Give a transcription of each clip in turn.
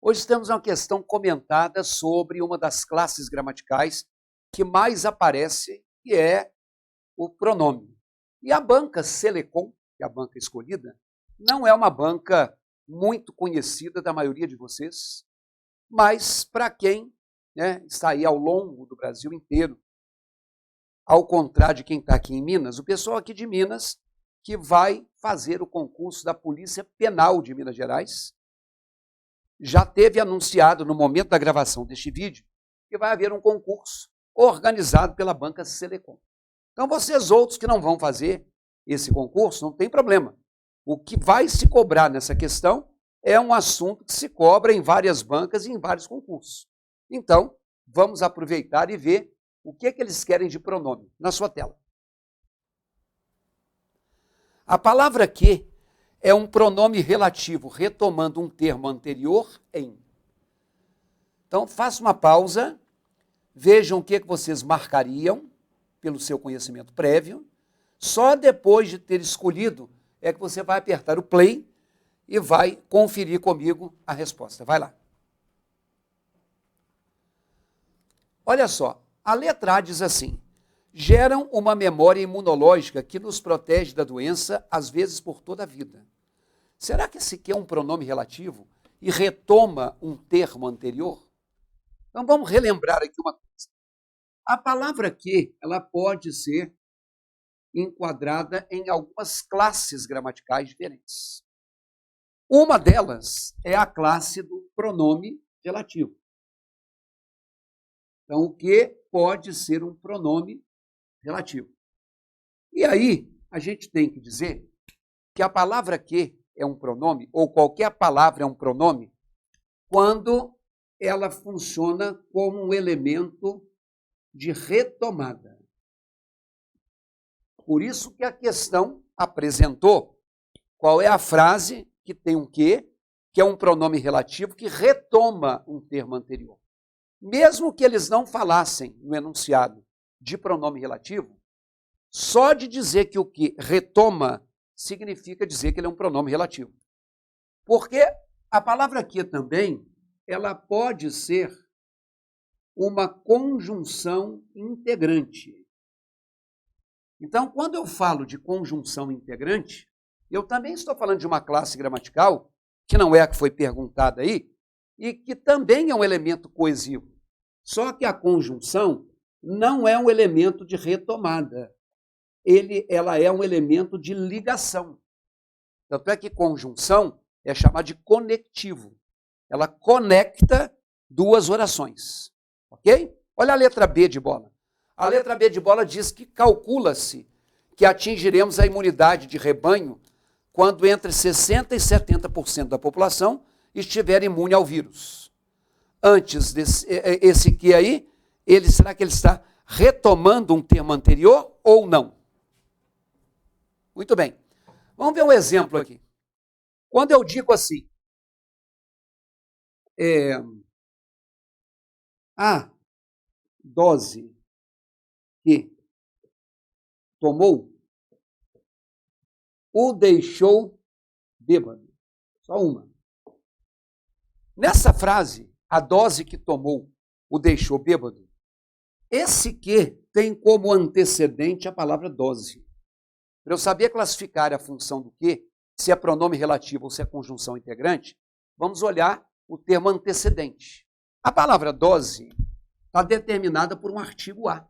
Hoje temos uma questão comentada sobre uma das classes gramaticais que mais aparece, que é o pronome. E a banca Selecom, que é a banca escolhida, não é uma banca muito conhecida da maioria de vocês, mas para quem está aí ao longo do Brasil inteiro, ao contrário de quem está aqui em Minas, o pessoal aqui de Minas que vai fazer o concurso da Polícia Penal de Minas Gerais, já teve anunciado no momento da gravação deste vídeo que vai haver um concurso organizado pela banca Selecom. Então vocês outros que não vão fazer esse concurso, não tem problema. O que vai se cobrar nessa questão é um assunto que se cobra em várias bancas e em vários concursos. Então, vamos aproveitar e ver o que eles querem de pronome na sua tela. A palavra que é um pronome relativo, retomando um termo anterior em. Então, faça uma pausa, vejam o que vocês marcariam pelo seu conhecimento prévio. Só depois de ter escolhido é que você vai apertar o play e vai conferir comigo a resposta. Vai lá. Olha só, a letra A diz assim: geram uma memória imunológica que nos protege da doença, às vezes por toda a vida. Será que esse que é um pronome relativo e retoma um termo anterior? Então vamos relembrar aqui uma coisa. A palavra que, ela pode ser enquadrada em algumas classes gramaticais diferentes. Uma delas é a classe do pronome relativo. Então, o que pode ser um pronome relativo? E aí, a gente tem que dizer que a palavra que é um pronome, ou qualquer palavra é um pronome, quando ela funciona como um elemento de retomada. Por isso que a questão apresentou qual é a frase que tem um que é um pronome relativo que retoma um termo anterior. Mesmo que eles não falassem no enunciado de pronome relativo, só de dizer que o que retoma significa dizer que ele é um pronome relativo. Porque a palavra que também, ela pode ser uma conjunção integrante. Então, quando eu falo de conjunção integrante, eu também estou falando de uma classe gramatical, que não é a que foi perguntada aí, e que também é um elemento coesivo. Só que a conjunção não é um elemento de retomada. Ela é um elemento de ligação. Tanto é que conjunção é chamada de conectivo. Ela conecta duas orações. Ok? Olha a letra B de bola. A letra B de bola diz que calcula-se que atingiremos a imunidade de rebanho quando entre 60% e 70% da população estiver imune ao vírus. Antes esse que aí, será que ele está retomando um termo anterior ou não? Muito bem. Vamos ver um exemplo aqui. Quando eu digo assim, a dose que tomou o deixou bêbado. Só uma. Nessa frase, a dose que tomou o deixou bêbado, esse que tem como antecedente a palavra dose. Para eu saber classificar a função do que, se é pronome relativo ou se é conjunção integrante, vamos olhar o termo antecedente. A palavra dose está determinada por um artigo A.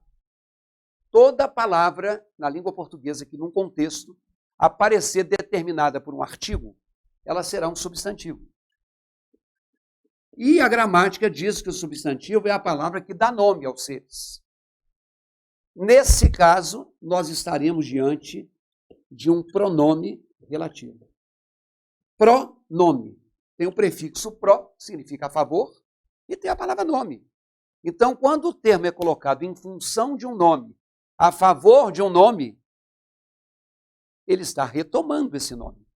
Toda palavra na língua portuguesa que num contexto aparecer determinada por um artigo, ela será um substantivo. E a gramática diz que o substantivo é a palavra que dá nome aos seres. Nesse caso, nós estaremos diante de um pronome relativo. Pronome. Tem o prefixo pro, que significa a favor, e tem a palavra nome. Então, quando o termo é colocado em função de um nome, a favor de um nome, ele está retomando esse nome.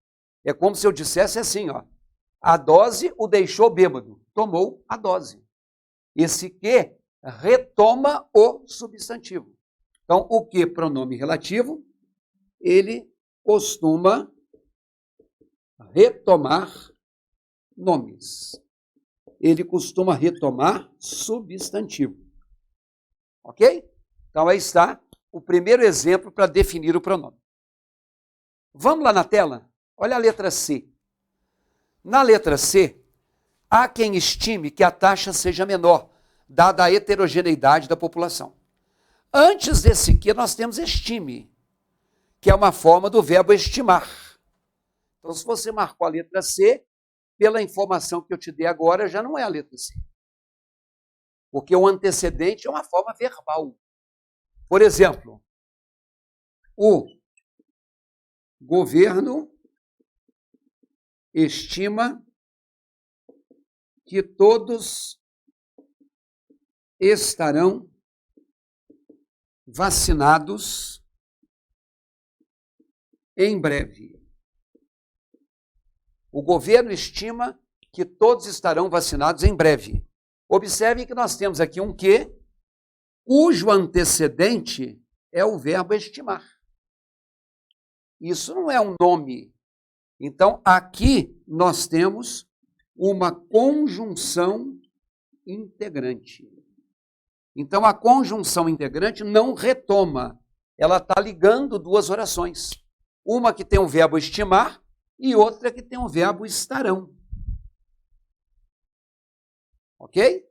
É como se eu dissesse assim, ó, a dose o deixou bêbado, tomou a dose. Esse que retoma o substantivo. Então, o que pronome relativo, ele costuma retomar nomes. ele costuma retomar substantivo. Ok? Então, aí está o primeiro exemplo para definir o pronome. Vamos lá na tela? Olha a letra C. Na letra C, há quem estime que a taxa seja menor, dada a heterogeneidade da população. Antes desse que, nós temos estime, que é uma forma do verbo estimar. Então, se você marcou a letra C, pela informação que eu te dei agora, já não é a letra C. Porque o antecedente é uma forma verbal. Por exemplo, o governo estima que todos estarão vacinados em breve. O governo estima que todos estarão vacinados em breve. Observem que nós temos aqui um que, cujo antecedente é o verbo estimar. Isso não é um nome. Então, aqui nós temos uma conjunção integrante. Então, a conjunção integrante não retoma. Ela está ligando duas orações. Uma que tem o verbo estimar e outra que tem o verbo estarão. Ok?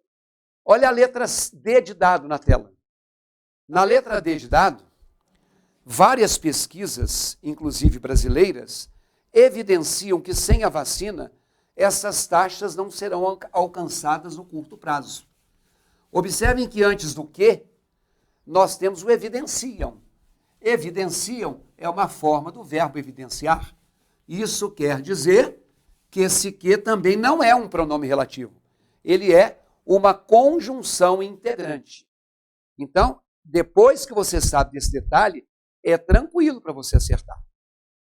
Olha a letra D de dado na tela. Na letra D de dado, várias pesquisas, inclusive brasileiras, evidenciam que sem a vacina, essas taxas não serão alcançadas no curto prazo. Observem que antes do que, nós temos o evidenciam. Evidenciam é uma forma do verbo evidenciar. Isso quer dizer que esse que também não é um pronome relativo. Ele é uma conjunção integrante. Então, depois que você sabe desse detalhe, é tranquilo para você acertar. O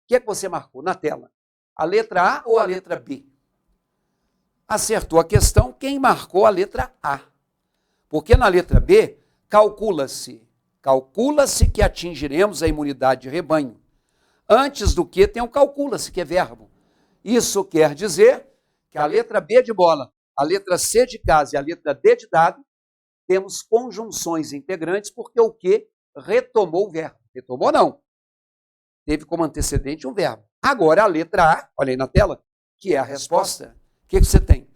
que é que você marcou na tela? A letra A ou a letra B? Acertou a questão quem marcou a letra A. Porque na letra B, calcula-se que atingiremos a imunidade de rebanho. Antes do que tem o calcula-se, que é verbo. Isso quer dizer que a letra B de bola, a letra C de casa e a letra D de dado, temos conjunções integrantes porque o que retomou o verbo. Retomou não. Teve como antecedente um verbo. Agora a letra A, olha aí na tela, que é a resposta. O que você tem?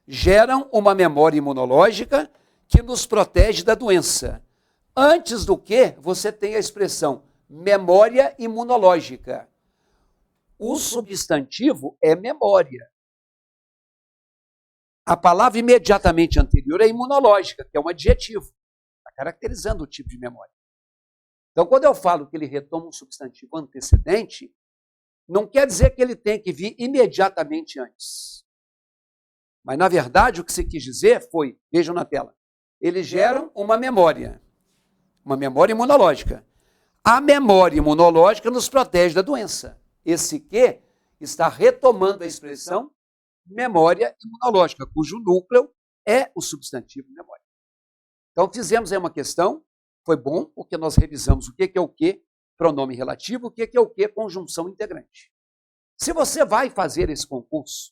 Geram uma memória imunológica que nos protege da doença. Antes do que, você tem a expressão memória imunológica. O substantivo é memória. A palavra imediatamente anterior é imunológica, que é um adjetivo. Está caracterizando o tipo de memória. Então, quando eu falo que ele retoma um substantivo antecedente, não quer dizer que ele tem que vir imediatamente antes. Mas, na verdade, o que se quis dizer foi, vejam na tela, eles geram uma memória imunológica. A memória imunológica nos protege da doença. Esse que está retomando a expressão memória imunológica, cujo núcleo é o substantivo memória. Então, fizemos aí uma questão, foi bom, porque nós revisamos o que é o que, pronome relativo, o que é o que, conjunção integrante. Se você vai fazer esse concurso,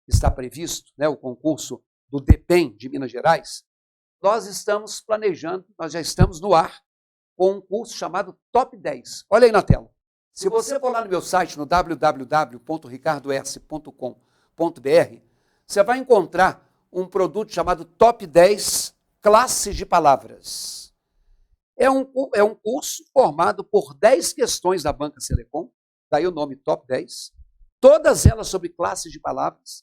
está previsto, né, o concurso do DEPEN de Minas Gerais, nós estamos planejando, nós já estamos no ar, com um curso chamado Top 10. Olha aí na tela. Se você for lá no meu site, no www.ricardoS.com.br, você vai encontrar um produto chamado Top 10 Classes de Palavras. É um curso formado por 10 questões da Banca Selecom, daí o nome Top 10, todas elas sobre classes de palavras,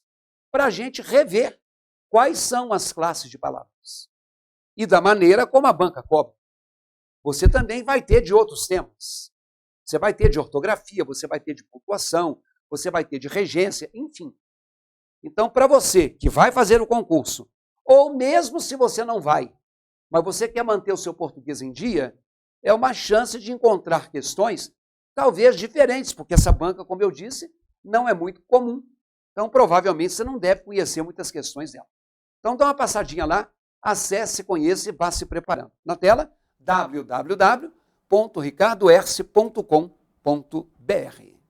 para a gente rever quais são as classes de palavras. E da maneira como a banca cobra. Você também vai ter de outros temas. Você vai ter de ortografia, você vai ter de pontuação, você vai ter de regência, enfim. Então, para você que vai fazer o concurso, ou mesmo se você não vai, mas você quer manter o seu português em dia, é uma chance de encontrar questões talvez diferentes, porque essa banca, como eu disse, não é muito comum. Então, provavelmente, você não deve conhecer muitas questões dela. Então, dá uma passadinha lá, acesse, conheça e vá se preparando. Na tela, www.ricardoerce.com.br.